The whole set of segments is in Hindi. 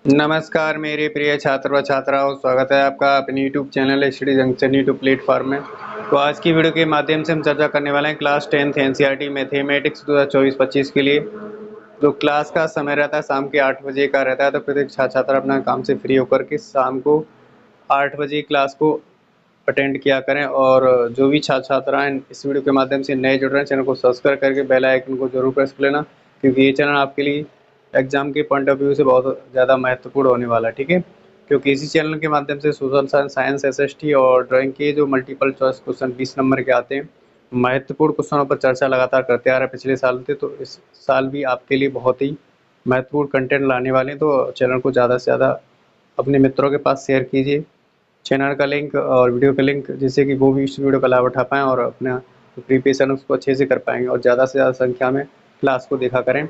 नमस्कार मेरे प्रिय छात्र व छात्राओं, स्वागत है आपका अपने YouTube channel study junction YouTube platform में। तो आज की वीडियो के माध्यम से हम चर्चा करने वाले हैं क्लास 10th एनसीईआरटी मैथमेटिक्स 2024-25 के लिए। जो क्लास का समय रहता है शाम के 8 बजे का रहता है, तो प्रत्येक छात्र छात्रा अपना काम से फ्री होकर के शाम को 8 बजे क्लास को अटेंड किया करें। और जो भी छात्र छात्राएं इस वीडियो के माध्यम से नए जुड़ रहे हैं, चैनल को सब्सक्राइब करके बेल आइकन को जरूर प्रेस कर लेना, क्योंकि ये चैनल आपके लिए एग्जाम के पॉइंट ऑफ व्यू से बहुत ज़्यादा महत्वपूर्ण होने वाला है। ठीक है, क्योंकि इसी चैनल के माध्यम से सोशल साइंस, साइंस, एसएसटी और ड्राइंग के जो मल्टीपल चॉइस क्वेश्चन 20 नंबर के आते हैं, महत्वपूर्ण क्वेश्चनों पर चर्चा लगातार करते आ रहे हैं पिछले साल से। तो इस साल भी आपके लिए बहुत ही महत्वपूर्ण कंटेंट लाने वाले हैं। तो चैनल को ज़्यादा से ज़्यादा अपने मित्रों के पास शेयर कीजिए, चैनल का लिंक और वीडियो का लिंक, जिससे कि वो भी इस वीडियो का लाभ उठा पाएँ और अपना प्रिपरेशन उसको अच्छे से कर पाएंगे और ज़्यादा से ज़्यादा संख्या में क्लास को देखा करें।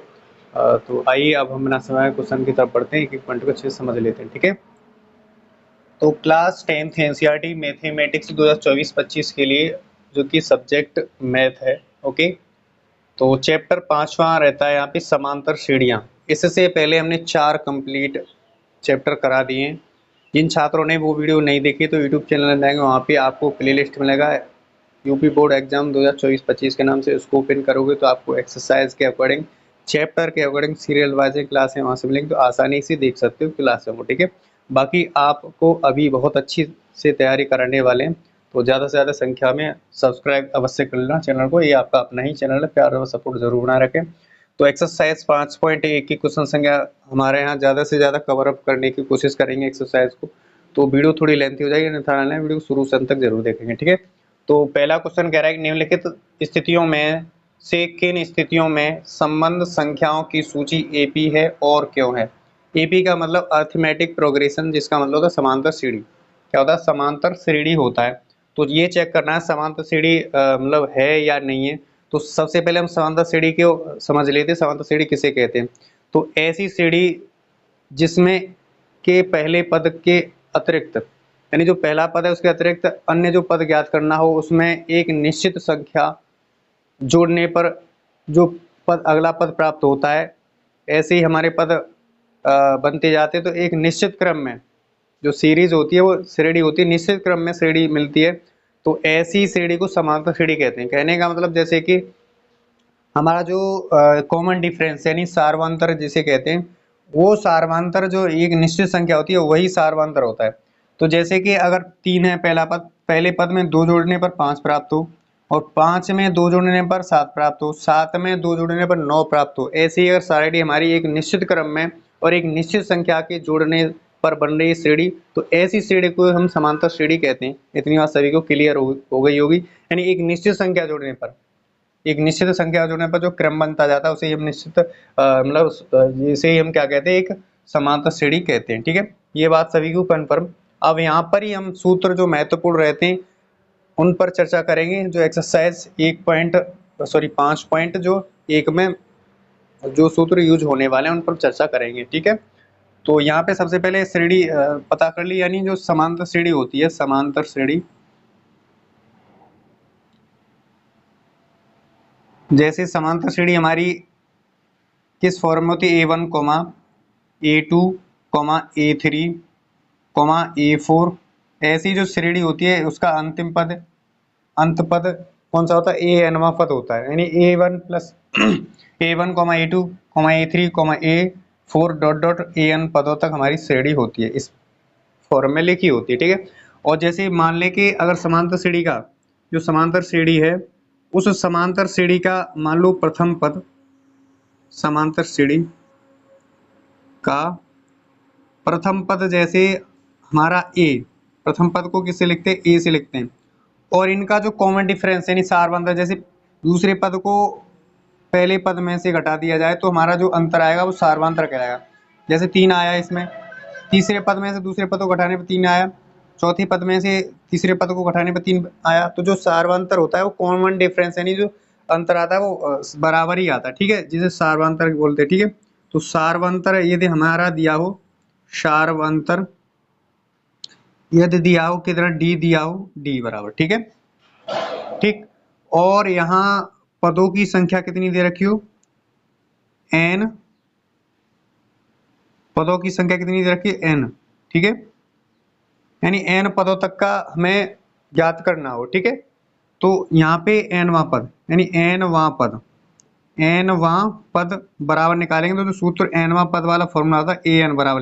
तो आइए अब हम बिना समय क्वेश्चन की तरफ बढ़ते हैं, एक एक पॉइंट को अच्छे से समझ लेते हैं। ठीक है, तो क्लास 10th एनसीईआरटी मैथमेटिक्स 2024-25 के लिए जो कि सब्जेक्ट मैथ है, ओके। तो चैप्टर 5वां रहता है यहाँ पे समांतर श्रेणियाँ। इससे पहले हमने 4 कंप्लीट चैप्टर करा दिए हैं। जिन छात्रों ने वो वीडियो नहीं देखी तो यूट्यूब चैनल में जाएंगे, वहाँ पे आपको प्लेलिस्ट मिलेगा यूपी बोर्ड एग्जाम 2024-25 के नाम से। उसको ओपन करोगे तो आपको एक्सरसाइज के अकॉर्डिंग, चैप्टर के अकॉर्डिंग सीरियल वाइज क्लास है वहाँ से मिलेंगे, तो आसानी से देख सकते हो क्लासों को। ठीक है, बाकी आपको अभी बहुत अच्छी से तैयारी कराने वाले हैं, तो ज़्यादा से ज़्यादा संख्या में सब्सक्राइब अवश्य कर लेना चैनल को। ये आपका अपना ही चैनल है, प्यार और सपोर्ट जरूर बना रखें। तो एक्सरसाइज 5.1 की क्वेश्चन संख्या हमारे यहाँ ज़्यादा से ज़्यादा कवर अप करने की कोशिश करेंगे एक्सरसाइज को। तो वीडियो थोड़ी लेंथी हो जाएगी, अन्यथा वीडियो शुरू से अंत तक जरूर देखेंगे। ठीक है, तो पहला क्वेश्चन कह रहा है कि निम्नलिखित स्थितियों में से किन स्थितियों में संबंध संख्याओं की सूची एपी है और क्यों है। एपी का मतलब अर्थमेटिक प्रोग्रेशन, जिसका मतलब होता है समांतर सीढ़ी। क्या होता है? समांतर श्रेणी होता है। तो ये चेक करना है समांतर सीढ़ी मतलब है या नहीं है। तो सबसे पहले हम समांतर श्रेणी को समझ लेते हैं। समांतर श्रेणी किसे कहते हैं? तो ऐसी श्रेणी जिसमें के पहले पद के अतिरिक्त, यानी जो पहला पद है उसके अतिरिक्त अन्य जो पद ज्ञात करना हो, उसमें एक निश्चित संख्या जोड़ने पर जो पद अगला पद प्राप्त होता है। ऐसे ही हमारे पद बनते जाते हैं। तो एक निश्चित क्रम में जो सीरीज होती है, वो श्रेणी होती है, निश्चित क्रम में श्रेणी मिलती है। तो ऐसी श्रेणी को समांतर श्रेणी कहते हैं। कहने का मतलब जैसे कि हमारा जो कॉमन डिफरेंस यानी सार्वंतर जिसे कहते हैं, वो सार्वंतर जो एक निश्चित संख्या होती है वही सार्वंतर होता है। तो जैसे कि अगर 3 है पहला पद, पहले पद में 2 जोड़ने पर 5 प्राप्त हो, और 5 में 2 जोड़ने पर 7 प्राप्त हो, 7 में 2 जोड़ने पर 9 प्राप्त हो। ऐसे ही अगर श्रेणी हमारी एक निश्चित क्रम में और एक निश्चित संख्या के जोड़ने पर बन रही श्रेणी, तो ऐसी श्रेणी को हम समांतर श्रेणी कहते हैं। इतनी बात सभी को क्लियर हो गई होगी। यानी एक निश्चित संख्या जोड़ने पर, एक निश्चित संख्या जोड़ने पर जो क्रम बनता जाता है उसे ही हम निश्चित मतलब इसे ही हम क्या कहते हैं? एक समांतर श्रेणी कहते हैं। ठीक है, ये बात सभी को कन्फर्म। अब यहाँ पर ही हम सूत्र जो महत्वपूर्ण रहते हैं उन पर चर्चा करेंगे। जो एक्सरसाइज 5.1 में जो सूत्र यूज होने वाले हैं उन पर चर्चा करेंगे। ठीक है, तो यहाँ पे सबसे पहले श्रेणी पता कर ली, यानी जो समांतर श्रेणी होती है, समांतर श्रेणी जैसे समांतर श्रेणी हमारी किस फॉर्म में होती है? A1, A2, A3, A4। ऐसी जो श्रेणी होती है उसका अंतिम पद, अंत पद कौन सा होता है? A nवां पद होता है। यानी A1 plus A1, A2, A3, A4 dot dot An पदों तक हमारी श्रेणी होती है। इस फॉर्म में लिखी होती है। ठीक है, और जैसे मान लें कि अगर समांतर श्रेणी का जो समांतर श्रेणी है, उस समांतर श्रेणी का मान लो प्रथम पद, समांतर श्रेणी का प्रथम पद जैसे हमारा ए, प्रथम पद को किससे लिखते हैं? ए से लिखते हैं। और इनका जो कॉमन डिफरेंस यानी सारबंध, जैसे दूसरे पद को पहले पद में से घटा दिया जाए तो हमारा जो अंतर आएगा वो सारवांतर कहलाएगा। जैसे 3 आया इसमें, तीसरे पद में से दूसरे पद को घटाने पर 3 आया, चौथे पद में से तीसरे पद को घटाने पर 3 आया। तो जो सारवांतर होता है वो कॉमन डिफरेंस यानी जो अंतर आता है वो बराबर ही आता है। ठीक है, जिसे सारवांतर बोलते हैं। ठीक है, तो सारवांतर यदि हमारा दिया हो, सारवांतर यदि दिया हो कितना? डी दिया हो, डी बराबर। ठीक है, ठीक। और यहाँ पदों की संख्या कितनी दे रखी हो? n पदों की संख्या कितनी दे रखी है, n, ठीक है, यानी n पदों तक का हमें ज्ञात करना हो, ठीक है। तो यहाँ पे nवां पद यानी nवां पद बराबर निकालेंगे तो जो सूत्र nवां पद वाला फॉर्मूला होता है an बराबर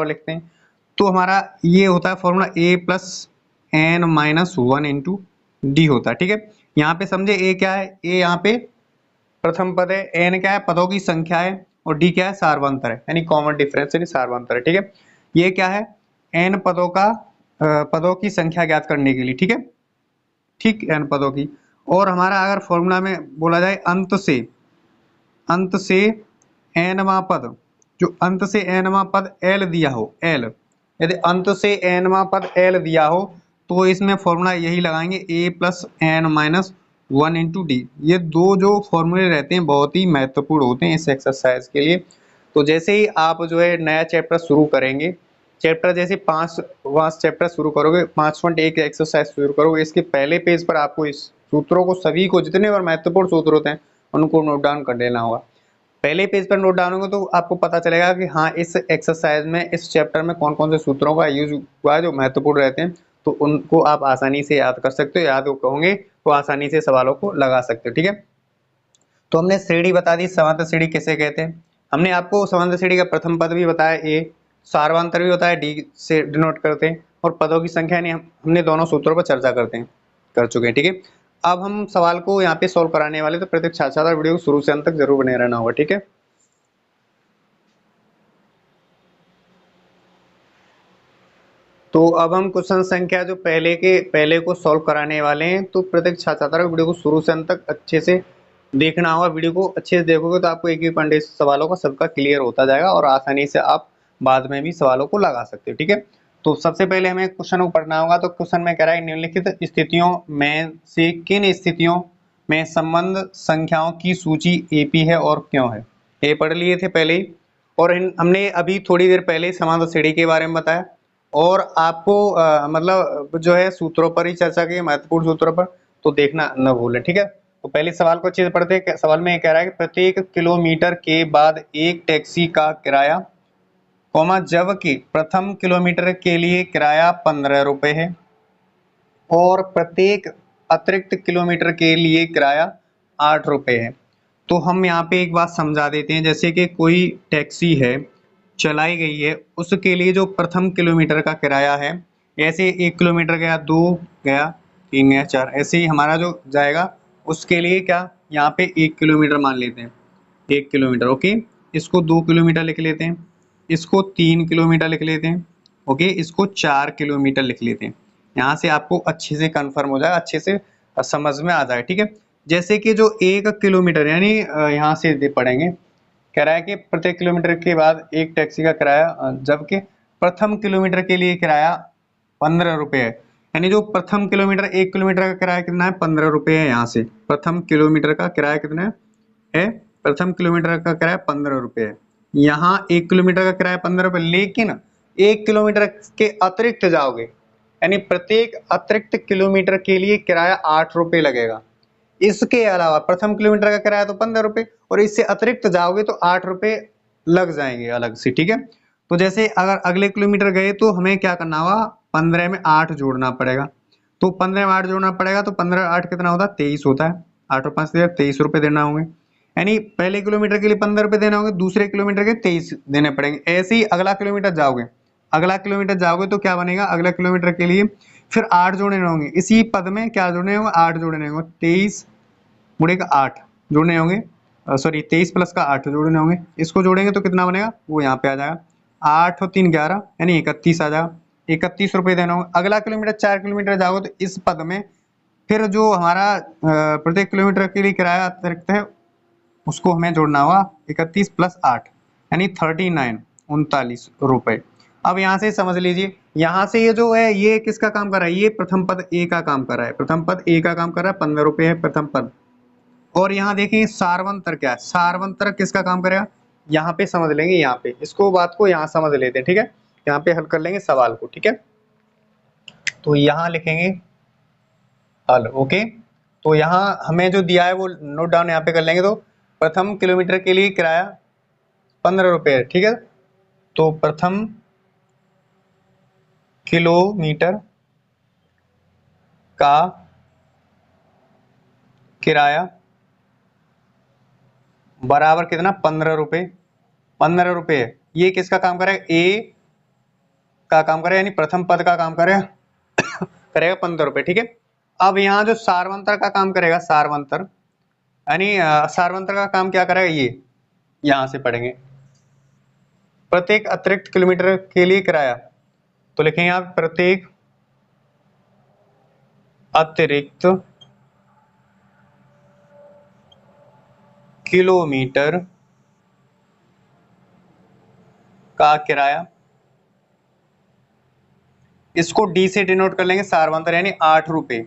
लिखते हैं। तो हमारा ये होता है formula a plus n minus 1 into D होता है, ठीक है। यहाँ पे समझे a क्या है, a यहाँ पे प्रथम पद है, n क्या है पदों की संख्या है, और d क्या है सार्वंतर है, यानी कॉमन डिफरेंस यानी सार्वंतर है, ठीक है। ये क्या है n पदों की संख्या ज्ञात करने के लिए, ठीक है, ठीक, n पदों की। और हमारा अगर फॉर्मूला में बोला जाए अंत से nवां पद, जो अंत से nवां पद l दिया हो, l, यदि अंत से nवां पद l दिया हो तो इसमें फॉर्मूला यही लगाएंगे a plus n minus 1 into D. ये दो जो फॉर्मूले रहते हैं बहुत ही महत्वपूर्ण होते हैं इस एक्सरसाइज के लिए। तो जैसे ही आप जो है नया चैप्टर शुरू करेंगे, चैप्टर जैसे 5वां चैप्टर शुरू करोगे, 5.1 एक्सरसाइज शुरू करोगे, इसके पहले पेज पर आपको इस सूत्रों को सभी को जितने और महत्वपूर्ण सूत्र होते हैं उनको नोट डाउन कर लेना होगा। पहले पेज पर नोट डाउन होगा तो आपको पता चलेगा कि हाँ इस एक्सरसाइज में इस चैप्टर में कौन कौन से सूत्रों का यूज हुआ है जो महत्वपूर्ण रहते हैं, तो उनको आप आसानी से याद कर सकते हो, याद कहोगे तो आसानी से सवालों को लगा सकते हो, ठीक है। तो हमने श्रेणी बता दी, समांतर श्रेणी किसे कहते हैं, हमने आपको समांतर श्रेणी का प्रथम पद भी बताया a, सार्वंतर भी बताया d से डिनोट करते हैं, और पदों की संख्या नहीं हमने दोनों सूत्रों पर चर्चा कर चुके हैं, ठीक है। अब हम सवाल को यहाँ पे सॉल्व कराने वाले, तो प्रत्येक छात्र वीडियो को शुरू से अंत तक जरूर बने रहना होगा, ठीक है। तो अब हम क्वेश्चन संख्या जो पहले को सॉल्व कराने वाले हैं, तो प्रत्येक छात्र वीडियो को शुरू से अंत तक अच्छे से देखना होगा। वीडियो को अच्छे से देखोगे तो आपको एक एक पॉइंट सवालों का सबका क्लियर होता जाएगा और आसानी से आप बाद में भी सवालों को लगा सकते हो, ठीक है। तो सबसे पहले हमें क्वेश्चन को पढ़ना होगा। तो क्वेश्चन में कह रहा है निम्नलिखित स्थितियों में से किन स्थितियों में संबंध संख्याओं की सूची एपी है और क्यों है। ये पढ़ लिए थे पहले ही, और हमने अभी थोड़ी देर पहले समांतर श्रेणी के बारे में बताया, और आपको मतलब जो है सूत्रों पर ही चर्चा की, महत्वपूर्ण सूत्रों पर, तो देखना न भूलें, ठीक है। तो पहले सवाल को अच्छे से पढ़ते हैं। सवाल में ये कह रहा है कि प्रत्येक किलोमीटर के बाद एक टैक्सी का किराया, जबकि प्रथम किलोमीटर के लिए किराया 15 रुपए है और प्रत्येक अतिरिक्त किलोमीटर के लिए किराया 8 रुपए है। तो हम यहाँ पे एक बात समझा देते हैं, जैसे कि कोई टैक्सी है चलाई गई है, उसके लिए जो प्रथम किलोमीटर का किराया है, ऐसे 1 किलोमीटर गया, 2 गया, 3 गया, 4, ऐसे ही हमारा जो जाएगा उसके लिए क्या यहाँ पे 1 किलोमीटर मान लेते हैं, 1 किलोमीटर, ओके। इसको 2 किलोमीटर लिख लेते हैं, इसको 3 किलोमीटर लिख लेते हैं, ओके, इसको 4 किलोमीटर लिख लेते हैं। यहाँ से आपको अच्छे से कंफर्म हो जाएगा, अच्छे से समझ में आ जाए, ठीक है। जैसे कि जो 1 किलोमीटर यानी यहाँ से पढ़ेंगे, कह रहा है कि प्रत्येक किलोमीटर के बाद एक टैक्सी का किराया, जबकि प्रथम किलोमीटर के लिए किराया 15 रुपये है। यानी जो प्रथम किलोमीटर 1 किलोमीटर का किराया कितना है, 15 रुपये है। यहाँ से प्रथम किलोमीटर का किराया कितना है, प्रथम किलोमीटर का किराया 15 रुपये है। यहाँ 1 किलोमीटर का किराया 15 रुपये, लेकिन 1 किलोमीटर के अतिरिक्त जाओगे, यानी प्रत्येक अतिरिक्त किलोमीटर के लिए किराया 8 रुपये लगेगा। इसके अलावा प्रथम किलोमीटर का किराया तो 15 रुपये, और इससे अतिरिक्त जाओगे तो 8 रुपये लग जाएंगे अलग से, ठीक है। तो जैसे अगर अगले किलोमीटर गए तो हमें क्या करना होगा, 15 में 8 जोड़ना पड़ेगा। तो 15 में 8 जोड़ना पड़ेगा, तो 15 8 कितना होता है, 23 होता है। 8 और 5 23 रुपये देना होंगे, यानी पहले किलोमीटर के लिए 15 रुपये देना होंगे, दूसरे किलोमीटर के 23 देने पड़ेंगे। ऐसे ही अगला किलोमीटर जाओगे तो क्या बनेगा, अगला किलोमीटर के लिए फिर 8 जोड़ने होंगे, इसी पद में क्या जोड़ने होंगे, 8 जोड़ने होंगे, 23 गुणे का 8 जोड़ने होंगे, सॉरी 23 प्लस का 8 जोड़ने होंगे। इसको जोड़ेंगे तो कितना बनेगा, वो यहाँ पे आ जाएगा, 8 और 3 11, यानी 31 आ जाएगा। 31 रुपये देना होगा। अगला किलोमीटर 4 किलोमीटर जाओगे तो इस पद में फिर जो हमारा प्रत्येक किलोमीटर के लिए किराया अतिरिक्त है उसको हमें जोड़ना होगा, 31 प्लस 8 यानी 39 रुपये। अब यहाँ से समझ लीजिए, यहाँ से ये जो है ये किसका काम कर रहा है, ये प्रथम पद ए का काम कर रहा है, प्रथम पद ए का काम कर रहा है, 15 रुपये है प्रथम पद। और यहाँ देखिए सार्वंतर क्या है, सार्वंतर किसका काम करेगा, यहाँ पे समझ लेंगे, यहाँ पे इसको बात को यहाँ समझ लेते हैं, ठीक है। यहाँ पे हल कर लेंगे सवाल को, ठीक है। तो यहाँ लिखेंगे हल, ओके। तो यहाँ हमें जो दिया है वो नोट डाउन यहाँ पे कर लेंगे। तो प्रथम किलोमीटर के लिए किराया 15 रुपये है, ठीक है। तो प्रथम किलोमीटर का किराया बराबर कितना, 15 रुपये। 15 रुपये ये किसका काम करेगा, ए का काम करेगा, यानी प्रथम पद का काम करेगा करेगा 15 रुपये, ठीक है। अब यहाँ जो सारवंतर का काम करेगा, सारवंतर यानी सारवंतर का काम क्या करेगा, ये यहां से पढ़ेंगे। प्रत्येक अतिरिक्त किलोमीटर के लिए किराया, तो लिखेंगे आप प्रत्येक अतिरिक्त किलोमीटर का किराया, इसको डी से डिनोट कर लेंगे, सारवंतर यानी 8 रुपये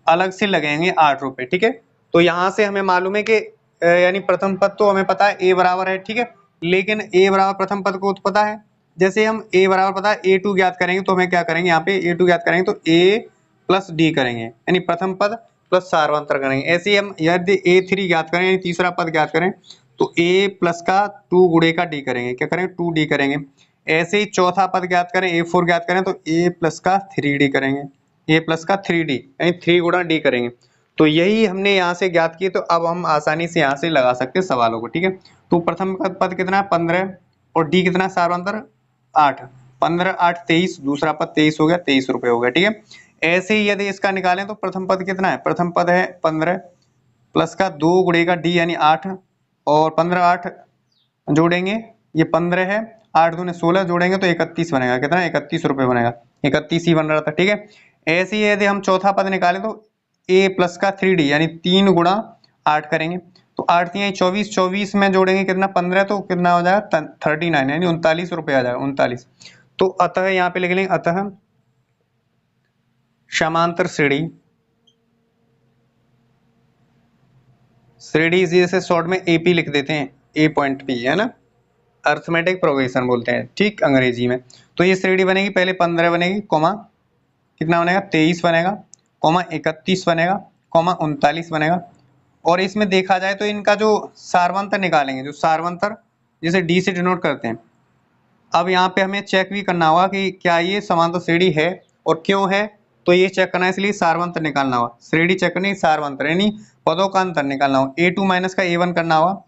अलग से लगेंगे, 8 रुपये, ठीक है। तो यहां से हमें मालूम है कि यानी प्रथम पद तो हमें पता है ए बराबर है, ठीक है, लेकिन ए बराबर प्रथम पद को तो पता है। जैसे हम ए बराबर पता है A2 ज्ञात करेंगे, तो हमें क्या करेंगे, यहाँ पे A2 ज्ञात करेंगे तो A प्लस डी करेंगे, यानी प्रथम पद प्लस सारवंतर करेंगे। ऐसे ही हम यदि A3 ज्ञात करें, यानी तीसरा पद ज्ञात करें, तो A प्लस का 2 गुणे का डी करेंगे, क्या करेंगे, 2D करेंगे। ऐसे ही चौथा पद ज्ञात करें, A4 ज्ञात करें, तो A प्लस का 3D करेंगे, A प्लस का 3D यानी 3 गुणा डी करेंगे। तो यही हमने यहाँ से ज्ञात किए, तो अब हम आसानी से यहाँ से लगा सकते हैं सवालों को, ठीक है। तो प्रथम पद कितना है, 15, और डी कितना है, सारवंतर 8, 15 8 23, दूसरा पद 23 हो गया, 23 रुपये हो गया, ठीक है। ऐसे ही यदि इसका निकालें तो प्रथम पद कितना है, प्रथम पद है 15 प्लस का 2 गुणे का डी यानी 8, और 15 8 जोड़ेंगे, ये 15 है, 8 दूने 16 जोड़ेंगे तो 31 बनेगा, कितना 31 रुपये बनेगा, 31 ही बन रहा था, ठीक है। ऐसे ही यदि हम चौथा पद निकालें तो a प्लस का 3D यानी 3 गुणा 8 करेंगे, तो 8 3 24, 24 में जोड़ेंगे कितना 15, तो कितना हो जाएगा 39 यानी 39 रुपये आ जाएगा, 39। तो अतः यहाँ पे लिख लेंगे, अतः समांतर श्रेणी, श्रेणी जैसे शॉर्ट में AP लिख देते हैं, A पॉइंट P है ना, अर्थमेटिक प्रोग्रेशन बोलते हैं, ठीक, अंग्रेजी में। तो ये श्रेणी बनेगी, पहले 15 बनेगी, कॉमा कितना बनेगा 23 बनेगा, कॉमा 31 बनेगा, कॉमा 39 बनेगा। और इसमें देखा जाए तो इनका जो सारवंतर निकालेंगे, जो सारवंतर जिसे डी से डिनोट करते हैं, अब यहाँ पे हमें चेक भी करना होगा कि क्या ये समांतर श्रेणी है और क्यों है, तो ये चेक करना है, इसलिए सारवंतर निकालना होगा। श्रेणी चेक करनी, सारवंतर यानी पदों का अंतर निकालना होगा। A2 माइनस का A1 करना होगा,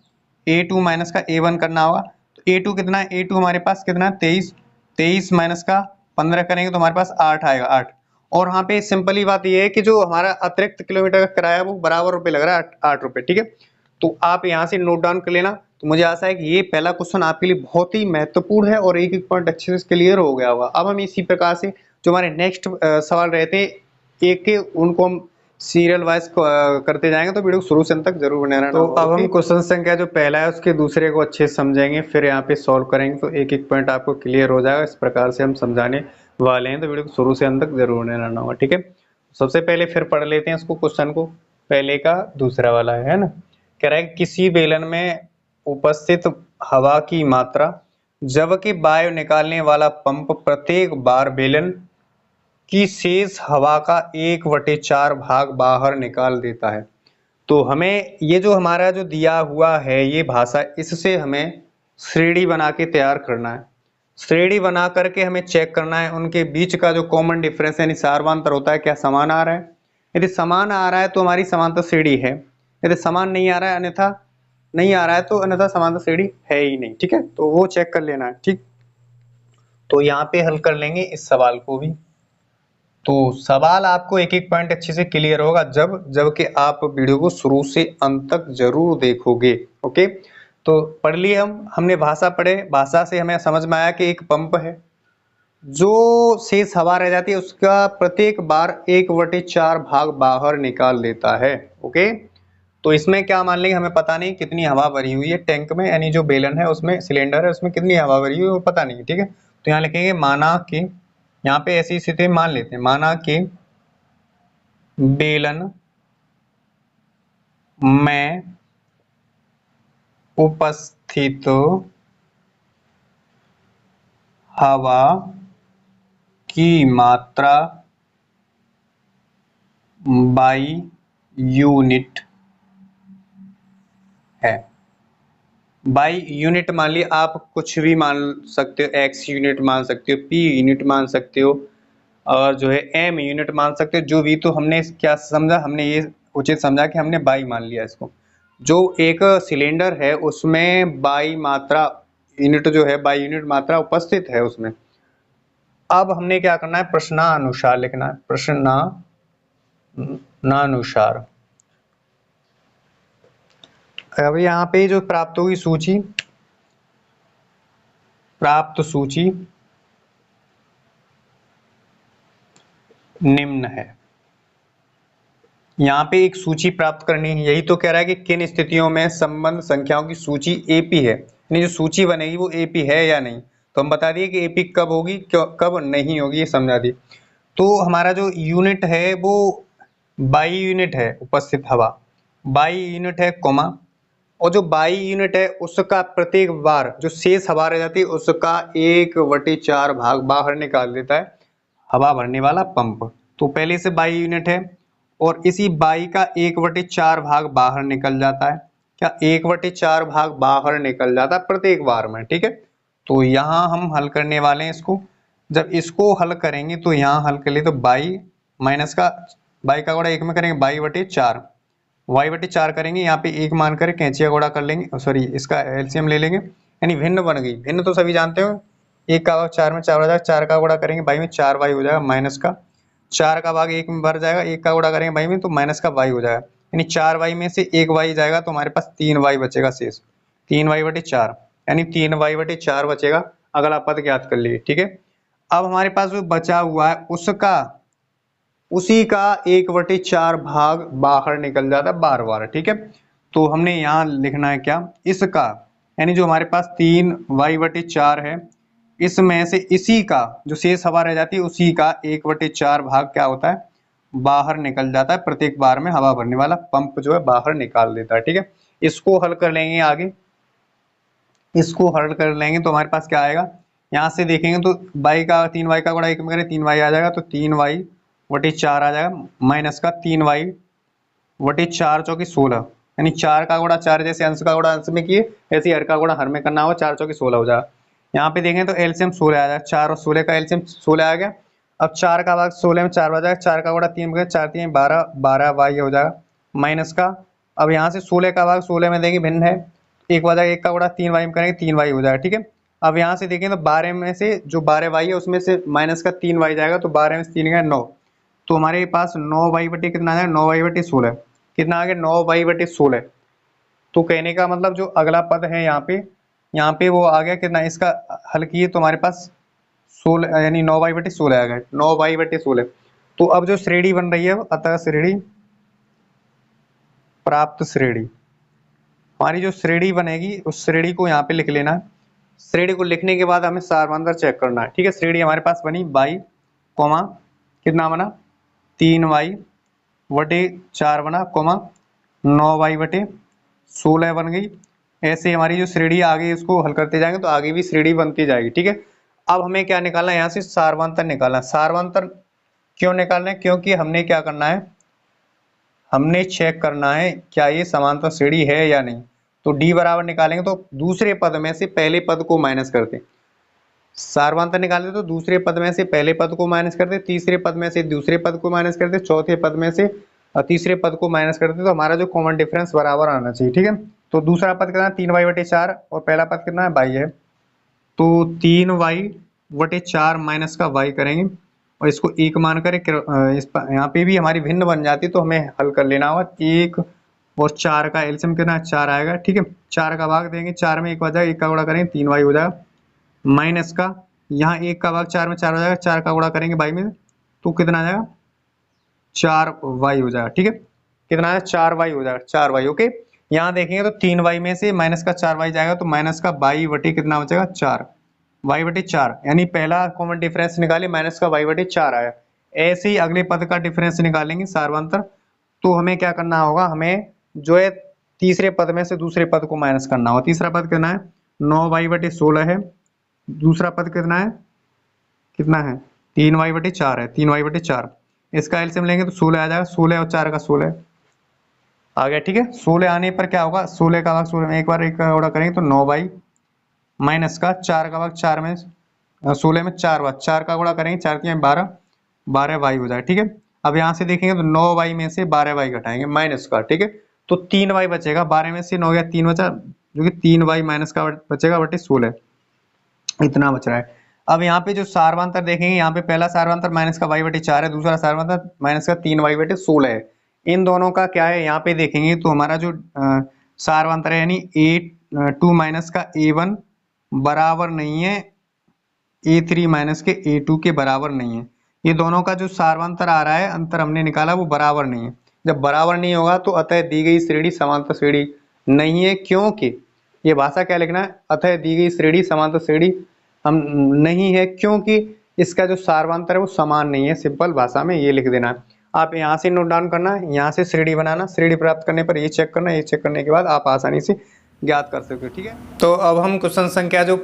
A2 माइनस का A1 करना होगा। तो A2 कितना है, A2 हमारे पास कितना है 23, 23 माइनस का 15 करेंगे तो हमारे पास 8 आएगा, 8। और यहाँ पे सिंपली बात ये है कि जो हमारा अतिरिक्त किलोमीटर का किराया वो बराबर रुपये लग रहा है, 8 रुपये, ठीक है। तो आप यहाँ से नोट डाउन कर लेना। तो मुझे आशा है कि ये पहला क्वेश्चन आपके लिए बहुत ही महत्वपूर्ण है और एक एक पॉइंट अच्छे से क्लियर हो गया होगा। अब हम इसी प्रकार से जो हमारे नेक्स्ट सवाल रहते हैं एक के, उनको हम सीरियल वाइज करते जाएंगे, तो वीडियो शुरू से अंत तक जरूर बने रहना। तो अब हम क्वेश्चन संख्या जो पहला है उसके दूसरे को अच्छे से समझेंगे, फिर यहाँ पे सॉल्व करेंगे, तो एक एक पॉइंट आपको क्लियर हो जाएगा। इस प्रकार से हम समझाने वाले हैं, तो वीडियो को शुरू से अंत तक जरूर बने रहना होगा, ठीक है। सबसे पहले फिर पढ़ लेते हैं इसको, क्वेश्चन को, पहले का दूसरा वाला है ना। कह रहा है किसी बेलन में उपस्थित हवा की मात्रा जबकि वायु निकालने वाला पंप प्रत्येक बार बेलन की शेष हवा का 1/4 भाग बाहर निकाल देता है। तो हमें ये जो हमारा जो दिया हुआ है ये भाषा, इससे हमें श्रेणी बना के तैयार करना है। श्रेणी बना करके हमें चेक करना है उनके बीच का जो कॉमन डिफरेंस यानी सारवांतर होता है, क्या समान आ रहा है। यदि समान आ रहा है तो हमारी समांतर श्रेणी है, यदि समान नहीं आ रहा है, अन्यथा नहीं आ रहा है, तो अन्यथा समांतर श्रेणी है ही नहीं, ठीक है। तो वो चेक कर लेना है, ठीक। तो यहाँ पे हल कर लेंगे इस सवाल को भी। तो सवाल आपको एक एक पॉइंट अच्छे से क्लियर होगा जबकि आप वीडियो को शुरू से अंत तक जरूर देखोगे, ओके। तो पढ़ लिए हमने भाषा पढ़े, भाषा से हमें समझ में आया कि एक पंप है, जो शेष हवा रह जाती है उसका प्रत्येक बार 1/4 भाग बाहर निकाल देता है, ओके। तो इसमें क्या मान लेंगे, हमें पता नहीं कितनी हवा भरी हुई है टैंक में, यानी जो बेलन है उसमें, सिलेंडर है उसमें कितनी हवा भरी हुई है वो पता नहीं, ठीक है। तो यहाँ लिखेंगे माना कि, यहाँ पे ऐसी स्थिति मान लेते हैं, माना कि बेलन में उपस्थित हवा की मात्रा बाई यूनिट है। बाई यूनिट मान लिया, आप कुछ भी मान सकते हो, एक्स यूनिट मान सकते हो, पी यूनिट मान सकते हो, और जो है एम यूनिट मान सकते हो, जो भी। तो हमने क्या समझा, हमने ये उचित समझा कि हमने बाई मान लिया इसको। जो एक सिलेंडर है उसमें बाई मात्रा यूनिट जो है, बाई यूनिट मात्रा उपस्थित है उसमें। अब हमने क्या करना है, प्रश्नानुसार लिखना है, प्रश्नानुसार। अब यहाँ पे जो प्राप्त हुई सूची, प्राप्त सूची निम्न है। यहाँ पे एक सूची प्राप्त करनी है, यही तो कह रहा है कि किन स्थितियों में संबंध संख्याओं की सूची एपी है, यानी जो सूची बनेगी वो एपी है या नहीं। तो हम बता दिए कि एपी कब होगी, कब नहीं होगी, ये समझा दी। तो हमारा जो यूनिट है वो बाई यूनिट है, उपस्थित हवा बाई यूनिट है, कोमा। और जो बाई यूनिट है उसका प्रत्येक बार जो शेष हवा रह जाती है उसका 1/4 भाग बाहर निकाल देता है हवा भरने वाला पंप। तो पहले से बाई यूनिट है और इसी बाई का 1/4 भाग बाहर निकल जाता है। क्या 1/4 भाग बाहर निकल जाता है प्रत्येक बार में, ठीक है। तो यहाँ हम हल करने वाले हैं इसको। जब इसको हल करेंगे तो यहाँ हल कर लिए तो बाई माइनस का, बाई का गुणा एक में करेंगे, बाई/4 y/4 करेंगे, यहाँ पे एक मान कर कैंची का गुणा कर लेंगे, सॉरी इसका एलसीएम ले लेंगे, यानी भिन्न बन गई। भिन्न तो सभी जानते हो, एक का भाग 4 में 4 हो जाएगा, 4 का गुणा करेंगे बाई में 4y हो जाएगा, माइनस का 4 का भाग एक में भर जाएगा, एक का गुणा करेंगे बाई में तो माइनस का y हो जाएगा, यानी 4y में से एक y जाएगा तो हमारे पास 3y बचेगा शेष, 3y/4, यानी 3y/4 बचेगा। अगला पद ज्ञात कर लिए, ठीक है। अब हमारे पास जो बचा हुआ है उसका उसी का 1/4 भाग बाहर निकल जाता है बार बार, ठीक है। तो हमने यहाँ लिखना है क्या, इसका, यानी जो हमारे पास 3y/4 है इसमें से इसी का जो शेष हवा रह जाती है उसी का 1/4 भाग क्या होता है, बाहर निकल जाता है। प्रत्येक बार में हवा भरने वाला पंप जो है बाहर निकाल देता है, ठीक है। इसको हल कर लेंगे आगे, इसको हल कर लेंगे तो हमारे पास क्या आएगा, यहाँ से देखेंगे तो बाई का 3y का गुणा एक में करें 3y आ जाएगा, तो 3y/4 आ जाएगा, माइनस का 3y/4 चौकी 16, यानी 4 का गुणा 4, जैसे अंश का गुणा अंश में किए ऐसे हर का गुणा हर में करना होगा, 4 चौकी 16 हो जाएगा। यहाँ पे देखें तो एलसीएम 16 आ जाएगा, 4 और 16 का एलसीएम 16 आ गया। अब 4 का भाग 16 में 4 हो जाएगा, 4 का गुणा 3 में 4 3 12, 12y हो जाएगा, माइनस का, अब यहाँ से 16 का भाग 16 में देंगे भिन्न है, एक बचा, एक का गुणा 3y में करेंगे 3y हो जाएगा, ठीक है। अब यहाँ से देखें तो 12 में से जो 12y है उसमें से माइनस का 3y जाएगा, तो 12 में से 3 गया 9, तो हमारे पास 9y/, कितना आ जाएगा 9y/16, कितना आ गया 9y/16। तो कहने का मतलब जो अगला पद है यहाँ पे वो आ गया कितना, इसका हल किए तो हमारे पास 16, यानी 9y/16 आ गया, 9y/16। तो अब जो श्रेणी बन रही है अतः श्रेणी, प्राप्त श्रेणी, हमारी जो श्रेणी बनेगी उस श्रेणी को यहाँ पे लिख लेना है। श्रेणी को लिखने के बाद हमें सारवांतर चेक करना है, ठीक है। श्रेणी हमारे पास बनी बाई कोमा कितना बना 3y/4 बना, कोमा 9y/16 बन गई। ऐसे हमारी जो श्रेणी आगे इसको हल करते जाएंगे तो आगे भी श्रेणी बनती जाएगी, ठीक है। अब हमें क्या निकालना है, यहाँ से सारवांतर निकालना है। सारवांतर क्यों निकालना है, क्योंकि हमने क्या करना है, हमने चेक करना है क्या ये समांतर श्रेणी है या नहीं। तो d बराबर निकालेंगे तो दूसरे पद में से पहले पद को माइनस करते, सारवांतर निकालते तो दूसरे पद में से पहले पद को माइनस करते, तीसरे पद में से दूसरे पद को माइनस करते, चौथे पद में से तीसरे पद को माइनस करते, तो हमारा जो कॉमन डिफरेंस बराबर आना चाहिए, ठीक है। तो दूसरा पद कितना है 3y/4 और पहला पद कितना है बाई है, तो 3y/4 माइनस का y करेंगे और इसको एक मान कर यहाँ पे भी हमारी भिन्न बन जाती है तो हमें हल कर लेना होगा। 1 और 4 का एलसीएम कितना है 4 आएगा, ठीक है। 4 का भाग देंगे, 4 में 1 बचा, 1 का गुणा करेंगे 3y हो जाएगा, माइनस का यहाँ 1 का भाग 4 में 4 हो जाएगा, 4 का गुणा करेंगे बाई में तो कितना आ जाएगा 4y हो जाएगा, ठीक है। कितना है 4y हो जाएगा, 4y, ओके। यहाँ देखेंगे तो 3y में से माइनस का 4y जाएगा तो माइनस का y/, कितना बचेगा 4 y/4, यानी पहला कॉमन डिफरेंस निकाले माइनस का y/4 आया। ऐसे ही अगले पद का डिफरेंस निकालेंगे सारवांतर, तो हमें क्या करना होगा, हमें जो है तीसरे पद में से दूसरे पद को माइनस करना होगा। तीसरा पद कितना है 9y/16 है, दूसरा पद कितना है 3y/4 है, 3y/4, इसका एलसीएम लेंगे तो 16 आ जाएगा, 16 और 4 का 16, आ गया, ठीक है। 16 आने पर क्या होगा, 16 का भाग 16 में एक बार एक गुणा करेंगे तो 9 बाई माइनस का 4 का भाग 4 में 16 में 4 बार 4 का गुणा करेंगे, 4 के 12 12 बाई हो जाए, ठीक है। अब यहाँ से देखेंगे तो 9 बाई में से 12 बाई घटाएंगे माइनस का, ठीक है। तो 3 बाई बचेगा, 12 में से 9 गया 3 बचा, जो कि 3 बाई माइनस का बचेगा बटे 16, इतना बच रहा है। अब यहाँ पे जो सारवांतर देखेंगे, यहाँ पे पहला सारवांतर माइनस का वाई बटे 4 है, दूसरा सारवांतर माइनस का 3 वाई बटे 16 है। इन दोनों का क्या है, यहाँ पे देखेंगे तो हमारा जो सारवांतर है यानी A2 माइनस का A1 बराबर नहीं है A3 माइनस के A2 के बराबर नहीं है। ये दोनों का जो सारवांतर आ रहा है, अंतर हमने निकाला वो बराबर नहीं है। जब बराबर नहीं होगा तो अतः दी गई श्रेणी समांतर श्रेणी नहीं है, क्योंकि ये भाषा क्या लिखना है, अतः दी गई श्रेणी समांतर श्रेणी हम नहीं है, क्योंकि इसका जो सारवांतर है वो समान नहीं है। सिंपल भाषा में ये लिख देना है। आप यहाँ से नोट डाउन करना है, यहाँ से श्रेणी बनाना, श्रेणी प्राप्त करने पर ये चेक करना, ये चेक करने के बाद आप आसानी से ज्ञात कर सकते हो, ठीक है। तो अब हम क्वेश्चन संख्या जो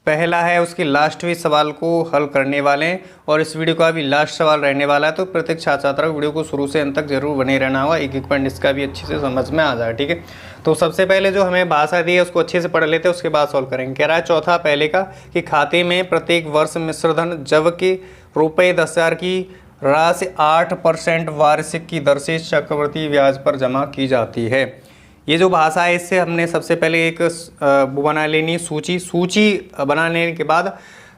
पहला है उसके लास्टवें सवाल को हल करने वाले हैं, और इस वीडियो का भी लास्ट सवाल रहने वाला है। तो प्रत्येक छात्र छात्रा को वीडियो को शुरू से अंत तक जरूर बने रहना होगा, एक एक पॉइंट इसका भी अच्छे से समझ में आ जाए, ठीक है। तो सबसे पहले जो हमें भाषा दी है उसको अच्छे से पढ़ लेते हैं, उसके बाद सॉल्व करेंगे। कह रहा है चौथा पहले का कि खाते में प्रत्येक वर्ष मिश्रधन जबकि रुपये 10,000 की राशि 8% वार्षिक की दर से चक्रवृद्धि ब्याज पर जमा की जाती है। ये जो भाषा है इससे हमने सबसे पहले एक वो बना लेनी सूची बना लेने के बाद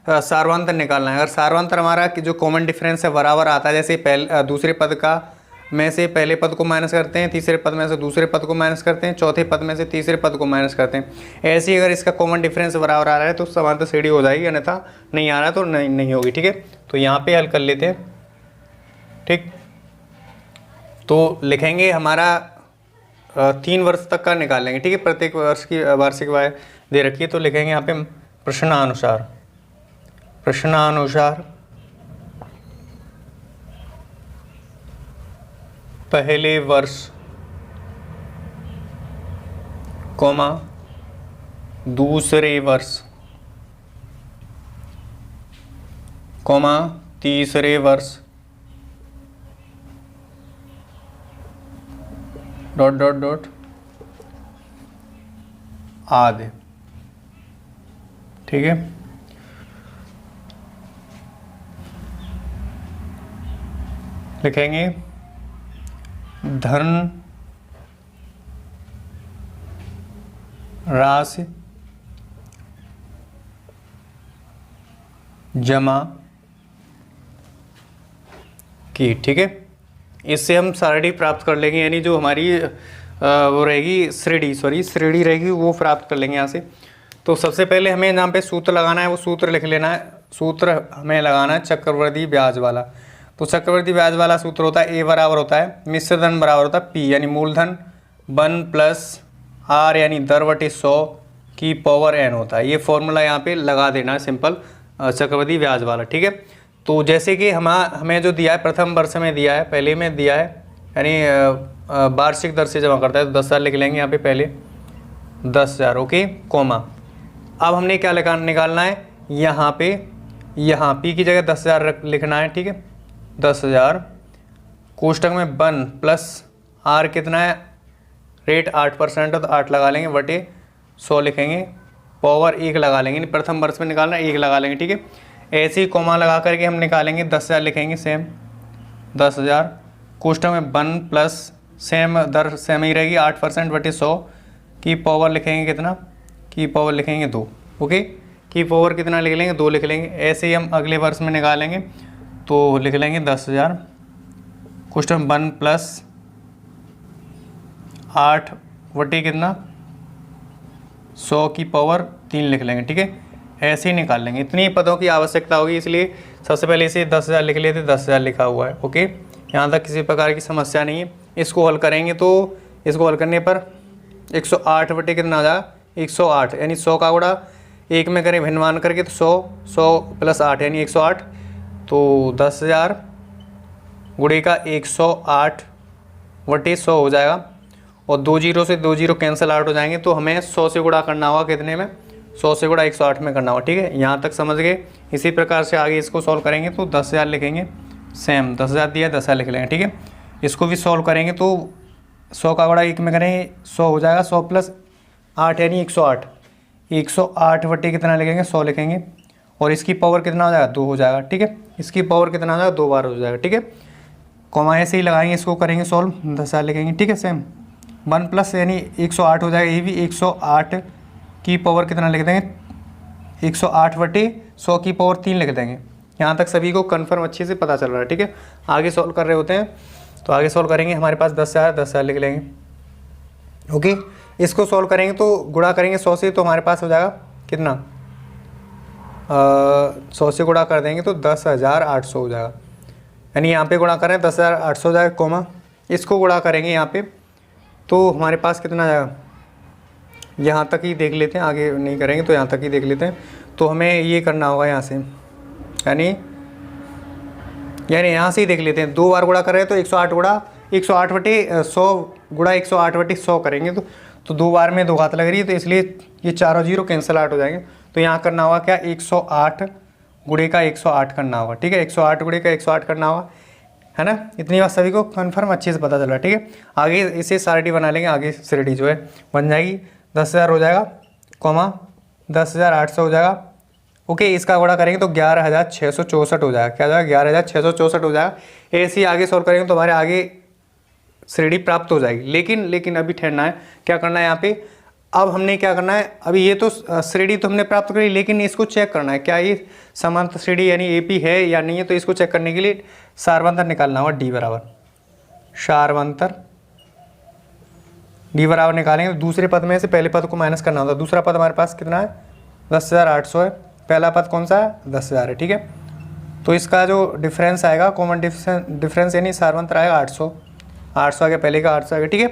सारवांतर निकालना है। अगर सारवांतर हमारा जो कॉमन डिफरेंस है बराबर आता है, जैसे दूसरे पद का में से पहले पद को माइनस करते हैं, तीसरे पद में से दूसरे पद को माइनस करते हैं, चौथे पद में से तीसरे पद को माइनस करते हैं, ऐसे ही अगर इसका कॉमन डिफरेंस बराबर आ रहा है तो समांतर श्रेणी हो जाएगी, अन्यथा नहीं आ रहा है तो नहीं होगी, ठीक है। तो यहाँ पे हल कर लेते हैं, ठीक। तो लिखेंगे हमारा 3 वर्ष तक का निकालेंगे, ठीक है। प्रत्येक वर्ष की वार्षिक आय दे रखी है, तो लिखेंगे यहाँ पे प्रश्नानुसार पहले वर्ष कोमा दूसरे वर्ष कोमा तीसरे वर्ष डॉट डॉट डॉट आदि, ठीक है। लिखेंगे धन राशि जमा की, ठीक है। इससे हम सारणी प्राप्त कर लेंगे, यानी जो हमारी वो रहेगी श्रेणी रहेगी वो प्राप्त कर लेंगे यहाँ से। तो सबसे पहले हमें यहाँ पे सूत्र लगाना है, वो सूत्र लिख लेना है। सूत्र हमें लगाना है चक्रवृद्धि ब्याज वाला। तो चक्रवृद्धि ब्याज वाला सूत्र होता है, ए बराबर होता है मिश्रधन बराबर होता है पी यानी मूलधन 1 प्लस आर यानी दर बटे 100 की पावर एन होता है। ये फॉर्मूला यहाँ पे लगा देना है, सिंपल चक्रवृद्धि ब्याज वाला, ठीक है। तो जैसे कि हमें जो दिया है प्रथम वर्ष में दिया है, पहले में दिया है यानी वार्षिक दर से जमा करता है, तो 10,000 लिख लेंगे यहाँ पे पहले 10,000, ओके कोमा। अब हमने क्या निकालना है यहाँ पे, यहाँ पी की जगह 10,000 लिखना है, ठीक है। 10,000 कोष्टक में 1 प्लस आर कितना है, रेट 8% है तो 8 लगा लेंगे बटे 100 लिखेंगे, पावर 1 लगा लेंगे, प्रथम वर्ष में निकालना 1 लगा लेंगे, ठीक है। ऐसे ही कोमा लगा करके हम निकालेंगे 10,000 लिखेंगे सेम 10,000 कोष्टक में 1 प्लस सेम दर सेम ही रहेगी 8% बटे 100 की पावर लिखेंगे कितना, की पावर लिखेंगे 2, ओके। की पावर कितना लिख लेंगे 2 लिख लेंगे। ऐसे ही हम अगले वर्ष में निकालेंगे तो लिख लेंगे 10,000 कोष्टक में 1 प्लस 8 बटे कितना 100 की पावर 3 लिख लेंगे, ठीक है। ऐसे ही निकाल लेंगे, इतनी पदों की आवश्यकता होगी, इसलिए सबसे पहले इसे 10,000 लिख लेते, 10,000 लिखा हुआ है, ओके। यहाँ तक किसी प्रकार की समस्या नहीं है। इसको हल करेंगे तो इसको हल करने पर 108 बटे कितना आ जाएगा 108 यानी 100 का गुणा 1 में करें भिन्नमान करके तो 100 प्लस 8 यानी 108, तो 10,000 गुणे का 108 बटे 100 हो जाएगा, और 2 जीरो से 2 जीरो कैंसिल आउट हो जाएंगे, तो हमें 100 से गुणा करना होगा कितने में 100 से गुणा 108 में करना होगा, ठीक है। यहाँ तक समझ गए। इसी प्रकार से आगे इसको सॉल्व करेंगे तो 10,000 लिखेंगे, सेम 10,000 दिया 10,000 लिख लेंगे, ठीक है। इसको भी सॉल्व करेंगे तो 100 का गुणा 1 में करेंगे 100 हो जाएगा, 100 प्लस 8 यानी 108। 108 बटे कितना लिखेंगे 100 लिखेंगे, और इसकी पावर कितना हो जाएगा 2 हो जाएगा, ठीक है। इसकी पावर कितना हो जाएगा 2 बार हो जाएगा, ठीक है। कॉमा ऐसे ही लगाएंगे, इसको करेंगे सॉल्व, 10,000 लिखेंगे, ठीक है। सेम 1 प्लस यानी 108 हो जाएगा, ये भी 108 की पावर कितना लिख देंगे 108 बटे 100 की पावर 3 लिख देंगे। यहाँ तक सभी को कन्फर्म अच्छे से पता चल रहा है, ठीक है। आगे सॉल्व कर रहे होते हैं तो आगे सॉल्व करेंगे, हमारे पास 10,000 लिख लेंगे, ओके। इसको सॉल्व करेंगे तो गुणा करेंगे 100 से, तो हमारे पास हो जाएगा कितना 100 से गुणा कर देंगे तो 10,800 हो जाएगा, यानी यहाँ पे गुणा करें 10,800 हो जाएगा, कॉमा इसको गुणा करेंगे यहाँ पे तो हमारे पास कितना आ जाएगा, यहाँ तक ही देख लेते हैं, आगे नहीं करेंगे तो यहाँ तक ही देख लेते हैं। तो हमें ये करना होगा यहाँ से, यानी यहाँ से ही देख लेते हैं। 2 बार गुणा कर रहे हैं तो 108 बटे 100 गुणा 108 बटे 100 करेंगे तो 2 बार में 2 घात लग रही है, तो इसलिए ये चारों जीरो कैंसिल आउट हो जाएंगे। तो यहाँ करना होगा क्या 108 गुणे का 108 करना होगा, ठीक है। 108 गुणे का 108 करना होगा, है ना। इतनी बात सभी को कन्फर्म अच्छे से पता चल रहा है, ठीक है। आगे इसे सारडी बना लेंगे, आगे सारडी जो है बन जाएगी 10,000 हो जाएगा, कॉमा 10,800 हो जाएगा, ओके। इसका गुणा करेंगे तो 11,664 हो जाएगा, क्या हो जाएगा 11,664 हो जाएगा। ऐसे ही आगे सॉल्व करेंगे तो हमारे आगे श्रेणी प्राप्त हो जाएगी। लेकिन अभी ठहरना है, क्या करना है यहाँ पे, अब हमने क्या करना है, अभी ये तो श्रेणी तो हमने प्राप्त करी, लेकिन इसको चेक करना है क्या ये समांतर श्रेणी यानी एपी है या नहीं है। तो इसको चेक करने के लिए सारवंतर निकालना होगा, डी बराबर सारवंतर, डी बराबर निकालेंगे तो दूसरे पद में से पहले पद को माइनस करना होता है। दूसरा पद हमारे पास कितना है 10,800 है, पहला पद कौन सा है 10,000 है, ठीक है। तो इसका जो डिफरेंस आएगा, कॉमन डिफरेंस यानी सारवंतर आएगा 800 आगे पहले का 800 आगे, ठीक है,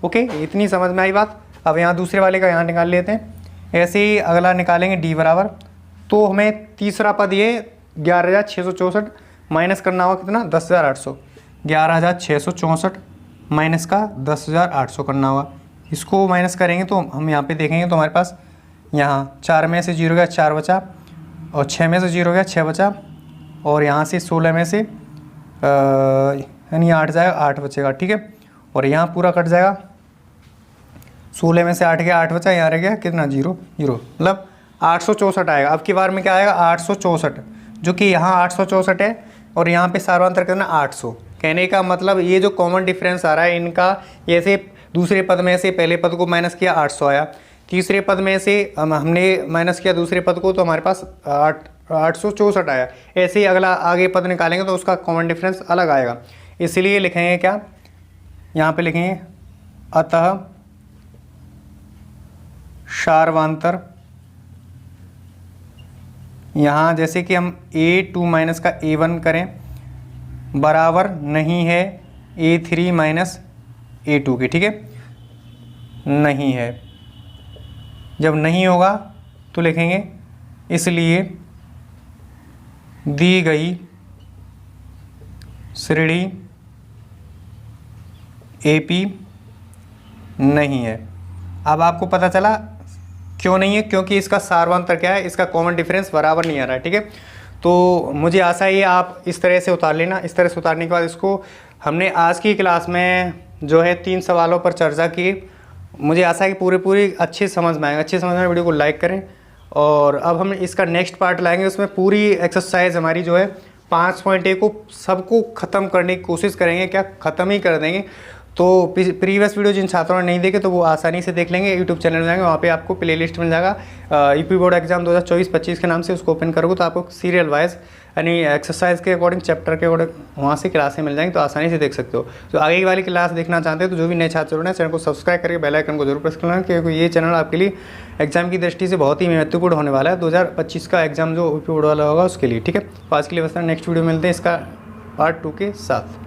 ओके। इतनी समझ में आई बात। अब यहाँ दूसरे वाले का यहाँ निकाल लेते हैं। ऐसे ही अगला निकालेंगे डी बराबर, तो हमें तीसरा पद ये 11,664 माइनस करना होगा कितना 10,800, 11,664 माइनस का 10,800 करना होगा। इसको माइनस करेंगे तो हम यहाँ पे देखेंगे तो हमारे पास यहाँ 4 में से 0 गया 4 बचा, और 6 में से 0 गया 6 बचा, और यहाँ से 16 में से यानी 8 जाएगा 8 बचेगा, ठीक है। और यहाँ पूरा कट जाएगा, 16 में से 8 गया 8 बचा, यहाँ रह गया कितना 0 मतलब 864 आएगा। अब की बार में क्या आएगा 864, जो कि यहाँ 864 है और यहाँ पे सारवांतर कितना 800। कहने का मतलब ये जो कॉमन डिफरेंस आ रहा है इनका, ऐसे दूसरे पद में से पहले पद को माइनस किया 800 आया, तीसरे पद में से हमने माइनस किया दूसरे पद को तो हमारे पास 864 आया। ऐसे ही अगला आगे पद निकालेंगे तो उसका कॉमन डिफरेंस अलग आएगा, इसलिए लिखेंगे क्या, यहाँ पे लिखेंगे अतः सारवांतर, यहाँ जैसे कि हम A2 माइनस का A1 करें बराबर नहीं है A3 माइनस A2 के, ठीक है, नहीं है। जब नहीं होगा तो लिखेंगे इसलिए दी गई श्रेणी AP नहीं है। अब आपको पता चला क्यों नहीं है, क्योंकि इसका सारवांतर क्या है, इसका कॉमन डिफरेंस बराबर नहीं आ रहा है, ठीक है। तो मुझे आशा है आप इस तरह से उतार लेना। इस तरह से उतारने के बाद इसको हमने आज की क्लास में जो है 3 सवालों पर चर्चा की। मुझे आशा है कि पूरी अच्छी समझ में आएगा। अच्छी समझ में वीडियो को लाइक करें, और अब हम इसका नेक्स्ट पार्ट लाएंगे, उसमें पूरी एक्सरसाइज हमारी जो है 5.1 को सबको ख़त्म करने की कोशिश करेंगे, क्या ख़त्म ही कर देंगे। तो प्रीवियस वीडियो जिन छात्रों ने नहीं देखे तो वो आसानी से देख लेंगे, यूट्यूब चैनल में जाएंगे, वहाँ पे आपको प्लेलिस्ट मिल जाएगा। यूपी बोर्ड एग्जाम 2024-25 के नाम से उसको ओपन करोगे तो आपको सीरियल वाइज यानी एक्सरसाइज के अकॉर्डिंग, चैप्टर के अकॉर्डिंग वहाँ से क्लासें मिल जाएंगी, तो आसानी से देख सकते हो। तो आगे वाली क्लास देखना चाहते हो तो जो भी नए छात्र हैं चैनल को सब्सक्राइब करके बेल आइकन को जरूर प्रेस करना, क्योंकि ये चैनल आपके लिए एग्जाम की दृष्टि से बहुत ही महत्वपूर्ण होने वाला है। 2025 का एग्जाम जो यूपी बोर्ड वाला होगा उसके लिए, ठीक है। तो आज के लिए बस नेक्स्ट वीडियो मिलते हैं इसका पार्ट 2 के साथ।